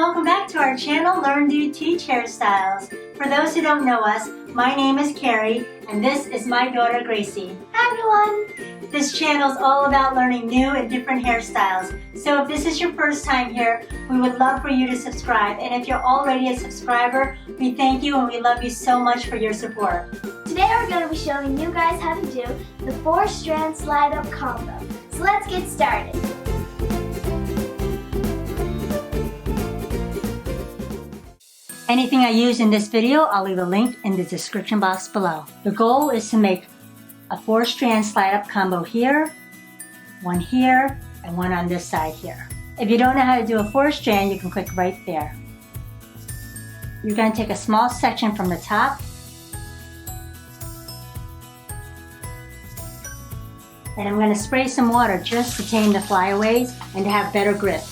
welcome back to our channel, Learn, Do, Teach Hairstyles. For those who don't know us, my name is Carrie, and this is my daughter, Gracie. Hi everyone! This channel is all about learning new and different hairstyles. So if this is your first time here, we would love for you to subscribe. And if you're already a subscriber, we thank you and we love you so much for your support. Today we're going to be showing you guys how to do the 4-strand slide-up combo. So let's get started. Anything I use in this video, I'll leave a link in the description box below. The goal is to make a 4-strand slide-up combo here, one here, and one on this side here. If you don't know how to do a 4-strand, you can click right there. You're going to take a small section from the top and I'm going to spray some water just to tame the flyaways and to have better grip.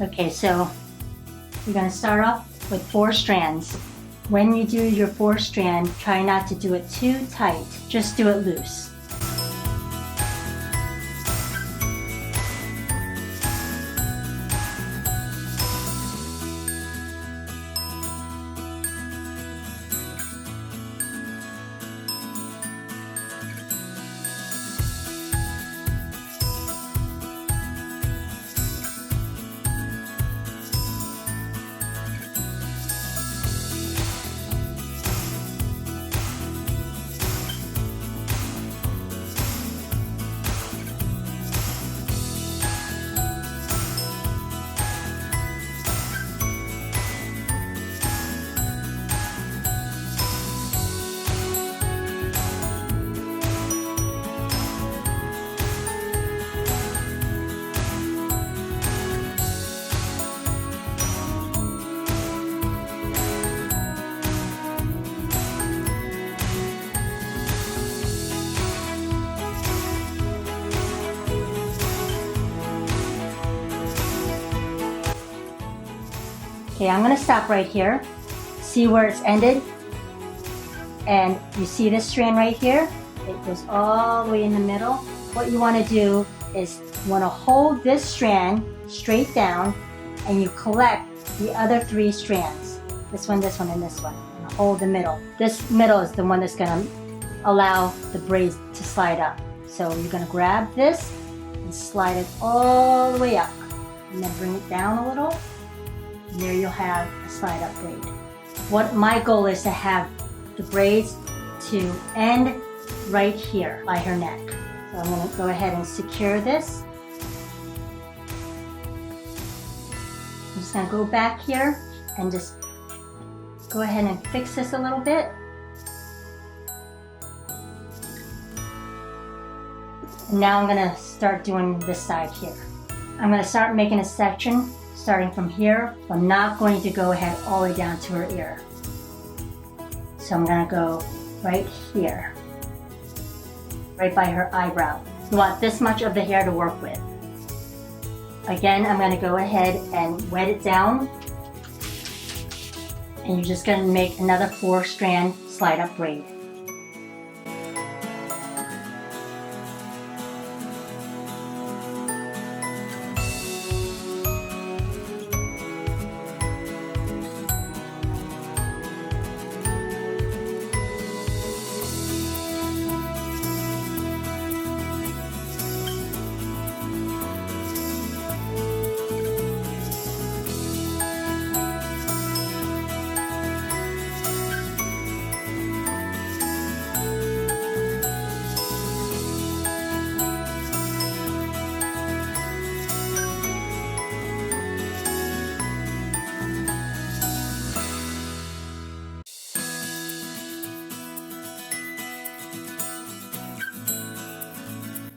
Okay, so you're going to start off with 4 strands. When you do your 4-strand, try not to do it too tight. Just do it loose. Okay, I'm going to stop right here. See where it's ended? And you see this strand right here? It goes all the way in the middle. What you want to do is you want to hold this strand straight down and you collect the other 3 strands. This one, and this one. And hold the middle. This middle is the one that's going to allow the braids to slide up. So you're going to grab this and slide it all the way up. And then bring it down a little. And there you'll have a slide up braid. What my goal is to have the braids to end right here by her neck. So I'm going to go ahead and secure this. I'm just going to go back here and just go ahead and fix this a little bit. And now I'm going to start doing this side here. I'm going to start making a section starting from here. I'm not going to go ahead all the way down to her ear. So I'm going to go right here, right by her eyebrow. You want this much of the hair to work with. Again, I'm going to go ahead and wet it down. And you're just going to make another 4-strand slide up braid.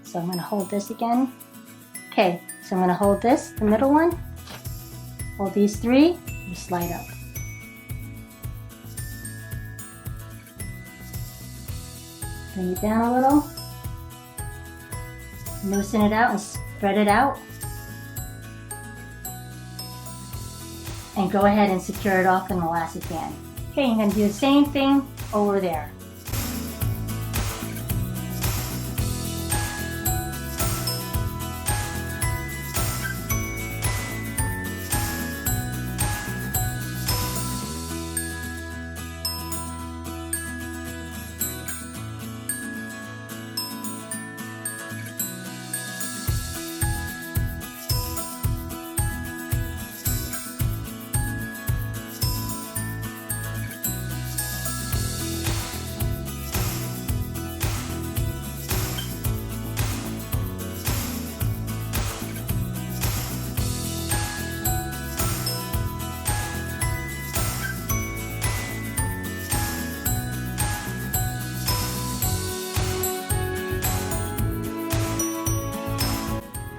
So I'm going to hold this again. Okay, so I'm going to hold this, the middle one, hold these 3, and slide up. Bring it down a little, loosen it out and spread it out. And go ahead and secure it off in the elastic band. Okay, you're going to do the same thing over there.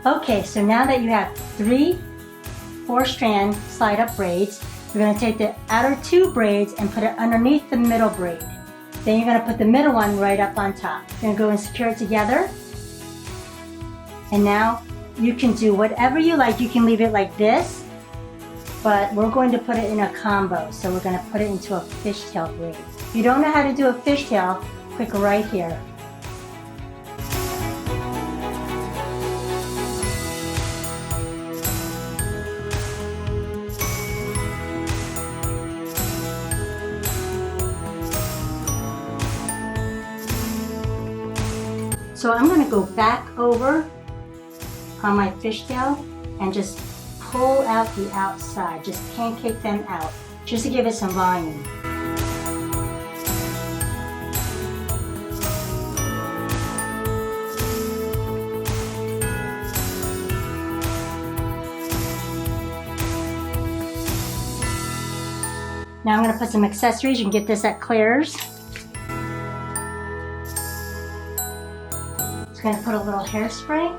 Okay, so now that you have 3 4-strand slide up braids, you're going to take the outer 2 braids and put it underneath the middle braid. Then you're going to put the middle one right up on top. You're going to go and secure it together. And now you can do whatever you like. You can leave it like this, but we're going to put it in a combo. So we're going to put it into a fishtail braid. If you don't know how to do a fishtail, click right here. So I'm going to go back over on my fishtail and just pull out the outside. Just pancake them out, just to give it some volume. Now I'm going to put some accessories. You can get this at Claire's. Going to put a little hairspray,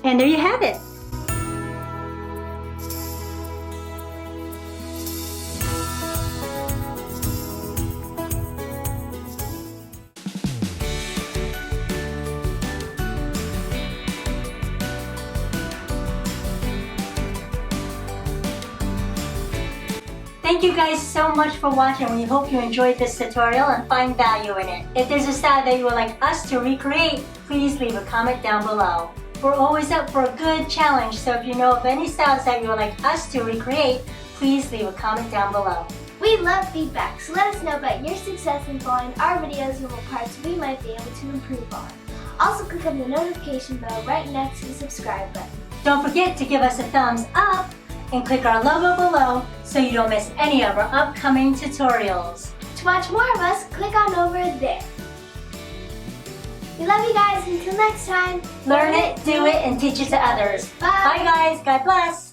and there you have it. Thank you guys so much for watching. We hope you enjoyed this tutorial and find value in it. If there's a style that you would like us to recreate, please leave a comment down below. We're always up for a good challenge, so if you know of any styles that you would like us to recreate, please leave a comment down below. We love feedback, so let us know about your success in following our videos and what parts we might be able to improve on. Also click on the notification bell right next to the subscribe button. Don't forget to give us a thumbs up and click our logo below so you don't miss any of our upcoming tutorials. To watch more of us, click on over there. We love you guys. Until next time, Learn it, do it, and teach it to others. Bye. Bye guys. God bless.